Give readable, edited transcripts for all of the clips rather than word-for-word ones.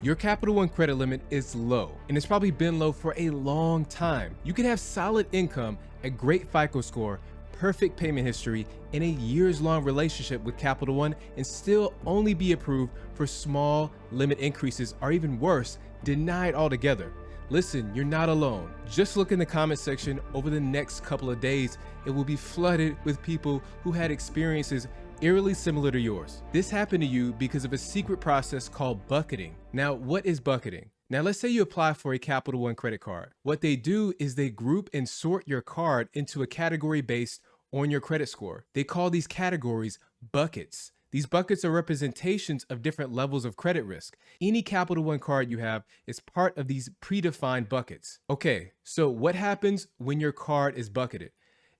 Your Capital One credit limit is low, and it's probably been low for a long time. You can have solid income, a great FICO score, perfect payment history, and a years-long relationship with Capital One and still only be approved for small limit increases, or even worse, denied altogether. Listen, you're not alone. Just look in the comment section. Over the next couple of days, it will be flooded with people who had experiences eerily similar to yours. This happened to you because of a secret process called bucketing. Now, what is bucketing? Now, let's say you apply for a Capital One credit card. What they do is they group and sort your card into a category based on your credit score. They call these categories buckets. These buckets are representations of different levels of credit risk. Any Capital One card you have is part of these predefined buckets. Okay, so what happens when your card is bucketed?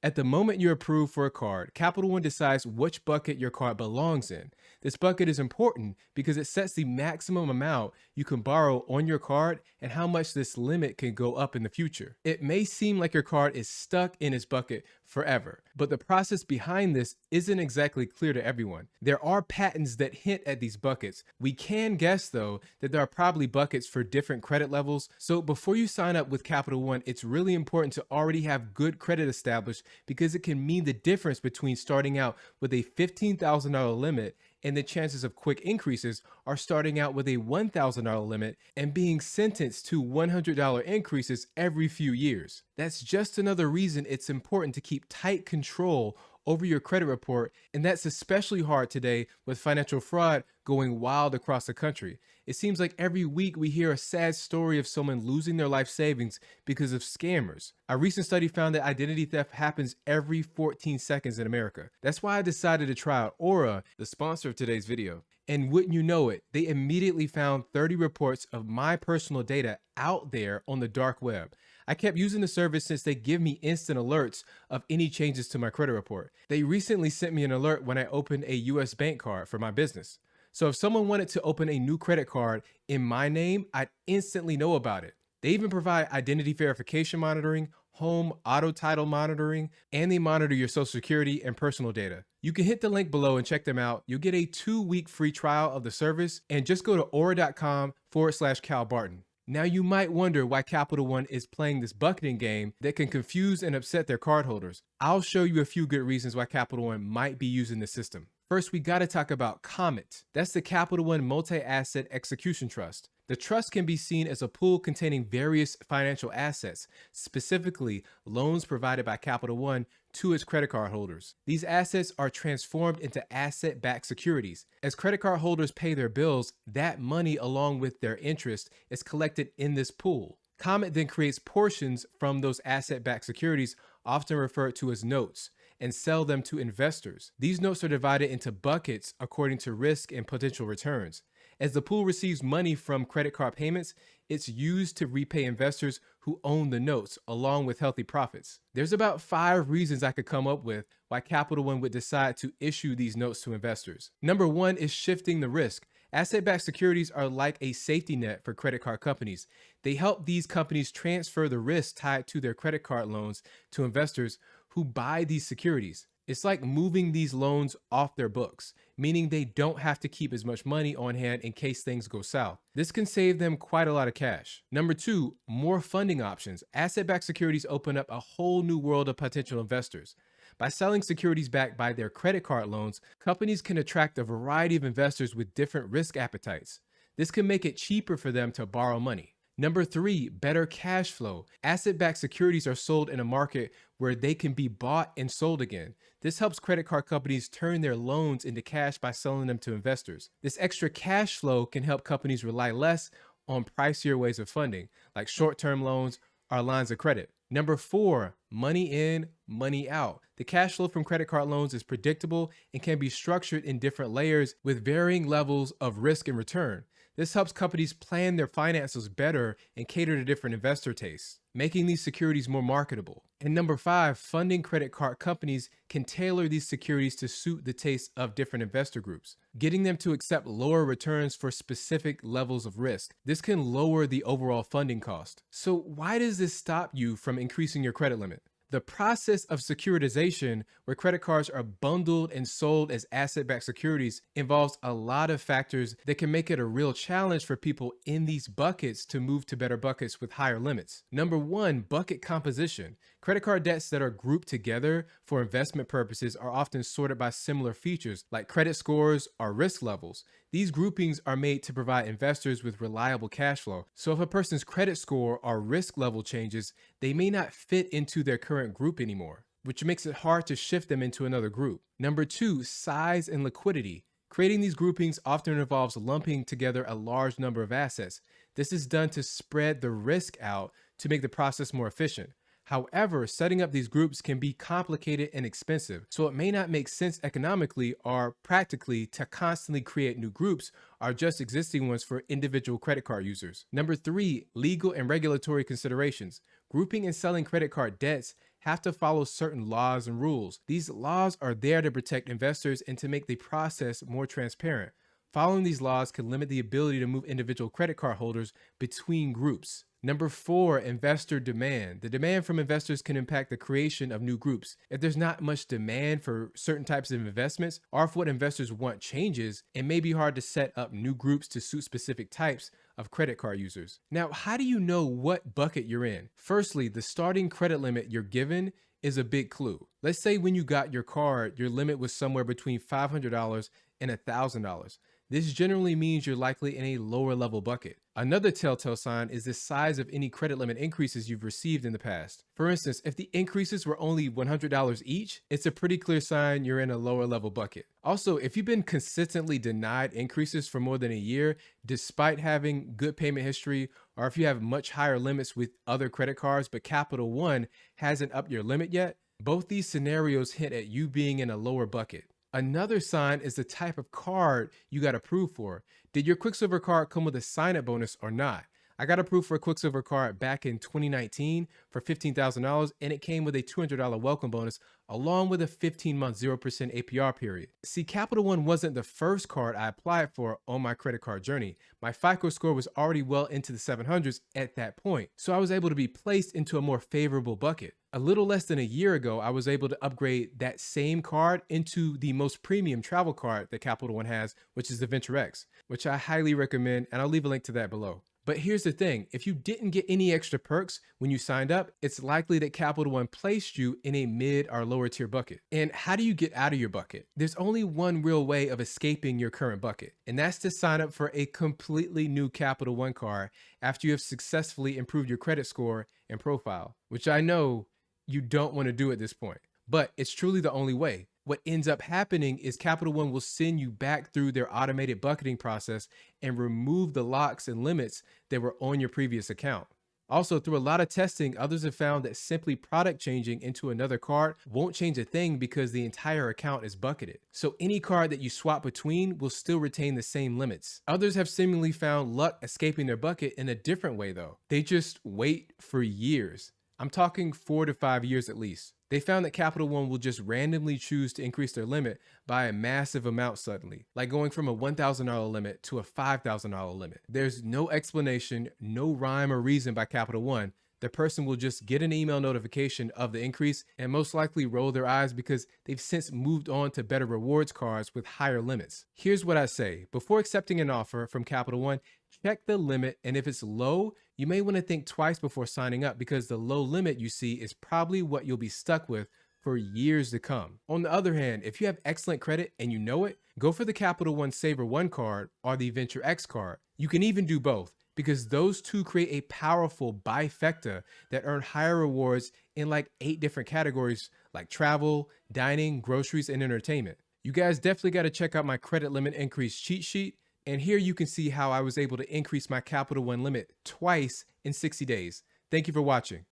At the moment you're approved for a card, Capital One decides which bucket your card belongs in. This bucket is important because it sets the maximum amount you can borrow on your card and how much this limit can go up in the future. It may seem like your card is stuck in its bucket forever, but the process behind this isn't exactly clear to everyone. There are patterns that hint at these buckets. We can guess, though, that there are probably buckets for different credit levels. So before you sign up with Capital One, it's really important to already have good credit established, because it can mean the difference between starting out with a $15,000 limit and the chances of quick increases are starting out with a $1,000 limit and being sentenced to $100 increases every few years. That's just another reason it's important to keep tight control over your credit report, and that's especially hard today with financial fraud going wild across the country. It seems like every week we hear a sad story of someone losing their life savings because of scammers. A recent study found that identity theft happens every 14 seconds in America. That's why I decided to try out Aura, the sponsor of today's video. And wouldn't you know it, they immediately found 30 reports of my personal data out there on the dark web. I kept using the service since they give me instant alerts of any changes to my credit report. They recently sent me an alert when I opened a US bank card for my business. So if someone wanted to open a new credit card in my name, I'd instantly know about it. They even provide identity verification monitoring, home auto title monitoring, and they monitor your social security and personal data. You can hit the link below and check them out. You'll get a 2-week free trial of the service, and just go to aura.com/Cal Barton. Now you might wonder why Capital One is playing this bucketing game that can confuse and upset their cardholders. I'll show you a few good reasons why Capital One might be using the system. First, we gotta talk about Comet. That's the Capital One Multi-Asset Execution Trust. The trust can be seen as a pool containing various financial assets, specifically loans provided by Capital One to its credit card holders. These assets are transformed into asset-backed securities. As credit card holders pay their bills, that money along with their interest is collected in this pool. Comet then creates portions from those asset-backed securities, often referred to as notes, and sell them to investors. These notes are divided into buckets according to risk and potential returns. As the pool receives money from credit card payments, it's used to repay investors who own the notes, along with healthy profits. There's about 5 reasons I could come up with why Capital One would decide to issue these notes to investors. Number 1 is shifting the risk. Asset-backed securities are like a safety net for credit card companies. They help these companies transfer the risk tied to their credit card loans to investors who buy these securities. It's like moving these loans off their books, meaning they don't have to keep as much money on hand in case things go south. This can save them quite a lot of cash. Number 2, more funding options. Asset-backed securities open up a whole new world of potential investors. By selling securities backed by their credit card loans, companies can attract a variety of investors with different risk appetites. This can make it cheaper for them to borrow money. Number 3, better cash flow. Asset-backed securities are sold in a market where they can be bought and sold again. This helps credit card companies turn their loans into cash by selling them to investors. This extra cash flow can help companies rely less on pricier ways of funding, like short-term loans or lines of credit. Number 4, money in, money out. The cash flow from credit card loans is predictable and can be structured in different layers with varying levels of risk and return. This helps companies plan their finances better and cater to different investor tastes, making these securities more marketable. And number 5, funding credit card companies can tailor these securities to suit the tastes of different investor groups, getting them to accept lower returns for specific levels of risk. This can lower the overall funding cost. So why does this stop you from increasing your credit limit? The process of securitization, where credit cards are bundled and sold as asset-backed securities, involves a lot of factors that can make it a real challenge for people in these buckets to move to better buckets with higher limits. Number one, bucket composition. Credit card debts that are grouped together for investment purposes are often sorted by similar features like credit scores or risk levels. These groupings are made to provide investors with reliable cash flow. So if a person's credit score or risk level changes, they may not fit into their current group anymore, which makes it hard to shift them into another group. Number two, size and liquidity. Creating these groupings often involves lumping together a large number of assets. This is done to spread the risk out to make the process more efficient. However, setting up these groups can be complicated and expensive, so it may not make sense economically or practically to constantly create new groups or just existing ones for individual credit card users. Number three, legal and regulatory considerations. Grouping and selling credit card debts have to follow certain laws and rules. These laws are there to protect investors and to make the process more transparent. Following these laws can limit the ability to move individual credit card holders between groups. Number four, investor demand. The demand from investors can impact the creation of new groups. If there's not much demand for certain types of investments, or if what investors want changes, it may be hard to set up new groups to suit specific types of credit card users. Now, how do you know what bucket you're in? Firstly, the starting credit limit you're given is a big clue. Let's say when you got your card, your limit was somewhere between $500 and $1,000. This generally means you're likely in a lower level bucket. Another telltale sign is the size of any credit limit increases you've received in the past. For instance, if the increases were only $100 each, it's a pretty clear sign you're in a lower level bucket. Also, if you've been consistently denied increases for more than a year, despite having good payment history, or if you have much higher limits with other credit cards, but Capital One hasn't upped your limit yet, both these scenarios hint at you being in a lower bucket. Another sign is the type of card you got approved for. Did your Quicksilver card come with a sign-up bonus or not? I got approved for a Quicksilver card back in 2019 for $15,000, and it came with a $200 welcome bonus along with a 15-month 0% APR period. See, Capital One wasn't the first card I applied for on my credit card journey. My FICO score was already well into the 700s at that point, so I was able to be placed into a more favorable bucket. A little less than a year ago, I was able to upgrade that same card into the most premium travel card that Capital One has, which is the Venture X, which I highly recommend, and I'll leave a link to that below. But here's the thing, if you didn't get any extra perks when you signed up, it's likely that Capital One placed you in a mid or lower tier bucket. And how do you get out of your bucket? There's only one real way of escaping your current bucket, and that's to sign up for a completely new Capital One card after you have successfully improved your credit score and profile, which I know you don't want to do at this point, but it's truly the only way. What ends up happening is Capital One will send you back through their automated bucketing process and remove the locks and limits that were on your previous account. Also, through a lot of testing, others have found that simply product changing into another card won't change a thing because the entire account is bucketed. So any card that you swap between will still retain the same limits. Others have seemingly found luck escaping their bucket in a different way though. They just wait for years. I'm talking 4 to 5 years at least. They found that Capital One will just randomly choose to increase their limit by a massive amount suddenly, like going from a $1,000 limit to a $5,000 limit. There's no explanation, no rhyme or reason by Capital One. The person will just get an email notification of the increase and most likely roll their eyes because they've since moved on to better rewards cards with higher limits. Here's what I say. Before accepting an offer from Capital One, check the limit, and if it's low, you may want to think twice before signing up because the low limit you see is probably what you'll be stuck with for years to come. On the other hand, if you have excellent credit and you know it, go for the Capital One Saver One card or the Venture X card. You can even do both, because those two create a powerful bifecta that earn higher rewards in like 8 different categories like travel, dining, groceries, and entertainment. You guys definitely got to check out my credit limit increase cheat sheet. And here you can see how I was able to increase my Capital One limit twice in 60 days. Thank you for watching.